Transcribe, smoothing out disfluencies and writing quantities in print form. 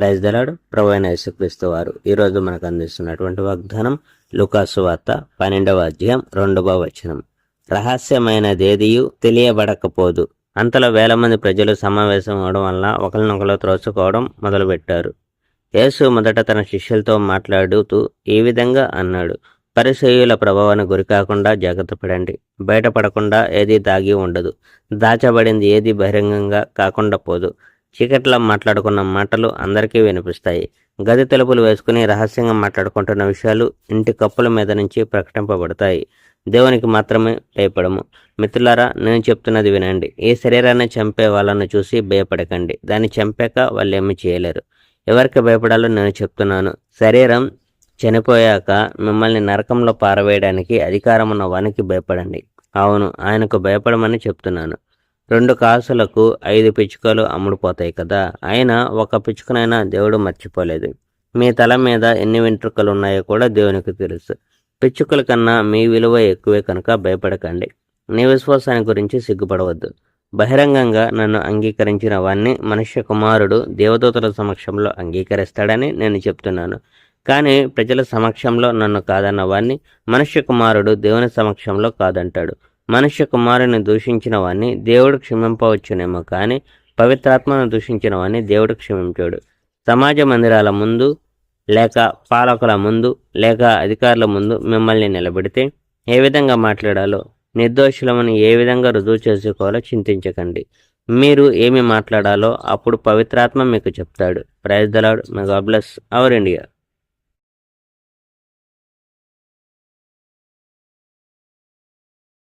Praise the lord. ప్రభువైన యేసుక్రీస్తు వారు ఈరోజు మనకు అందిస్తున్నటువంటి వాగ్దానం లూకాసు వార్త 12వ అధ్యాయం 2వ వచనం. రహస్యమైనదేదియు తెలియబడకపోదు. అంతలో వేల మంది ప్రజలు సమావేశం అవడం వల్ల ఒకరినొకరు త్రోచుకోవడం మొదలుపెట్టారు. యేసు మొదట తన శిష్యులతో మాట్లాడుతూ ఈ విధంగా అన్నాడు, పరిసయ్యుల ప్రభావాన్ని గురికాకుండా జాగ్రత్త పడండి. బయటపడకుండా ఏది దాగి ఉండదు, దాచబడింది ఏది బహిరంగంగా కాకుండా పోదు. చీకట్లో మాట్లాడుకున్న మాటలు అందరికీ వినిపిస్తాయి. గది తలుపులు వేసుకుని రహస్యంగా మాట్లాడుకుంటున్న విషయాలు ఇంటి కప్పుల మీద నుంచి ప్రకటింపబడతాయి. దేవునికి మాత్రమే భయపడము. మిత్రులారా, నేను చెప్తున్నది వినండి. ఈ శరీరాన్ని చంపే వాళ్ళను చూసి భయపడకండి. దాన్ని చంపాక వాళ్ళు ఏమీ చేయలేరు. ఎవరికి భయపడాలో నేను చెప్తున్నాను. శరీరం చనిపోయాక మిమ్మల్ని నరకంలో పారవేయడానికి అధికారం ఉన్న వానికి భయపడండి. అవును, ఆయనకు భయపడమని చెప్తున్నాను. 2 కాసులకు 5 పిచ్చుకలు అమ్ముడుపోతాయి కదా, అయినా ఒక పిచ్చుకనైనా దేవుడు మర్చిపోలేదు. మీ తల మీద ఎన్ని వెంట్రుకలు ఉన్నాయో కూడా దేవునికి తెలుసు. పిచ్చుకల కన్నా మీ విలువ ఎక్కువే కనుక భయపడకండి. నీ విశ్వాసాన్ని గురించి సిగ్గుపడవద్దు. బహిరంగంగా నన్ను అంగీకరించిన వాణ్ణి మనుష్య కుమారుడు దేవదూతల సమక్షంలో అంగీకరిస్తాడని నేను చెప్తున్నాను. కానీ ప్రజల సమక్షంలో నన్ను కాదన్న వాణ్ణి మనుష్య కుమారుడు దేవుని సమక్షంలో కాదంటాడు. మనుష్య కుమారుని దూషించిన వాణ్ణి దేవుడు క్షమింపవచ్చునేమో, కానీ పవిత్రాత్మను దూషించిన వాణ్ణి దేవుడు క్షమించాడు. సమాజ మందిరాల ముందు లేక పాలకుల ముందు లేక అధికారుల ముందు మిమ్మల్ని నిలబెడితే ఏ విధంగా మాట్లాడాలో, నిర్దోషులమని ఏ విధంగా రుజువు చేసుకోవాలో చింతించకండి. మీరు ఏమి మాట్లాడాలో అప్పుడు పవిత్రాత్మ మీకు చెప్తాడు. Praise the lord. May God bless our India.